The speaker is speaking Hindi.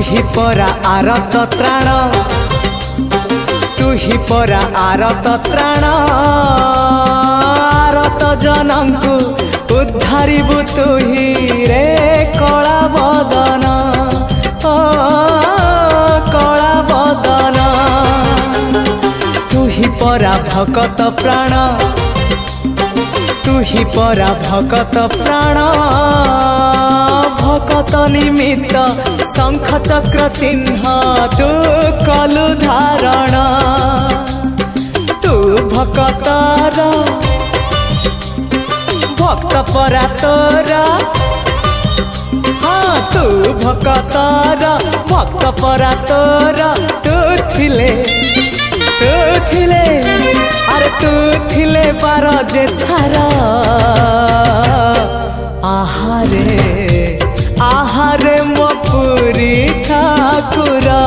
ही परा आरत त्राण तू ही परा आरत त्राण आरत जनंकु उद्धारिबु तू ही रे कला बदन ओ कला बदन तू ही परा भगत प्राण तू ही परा भगत प्राण भगत निमित्त शंख चक्र चिन्ह तू कलु धारण तू भगतर भक्त परा तोर हाँ तू भगतर भक्त परा तोर तू थिले अरे तू थिले बार जे छारा आहारे आहारे मो पुरी ठाकुरा।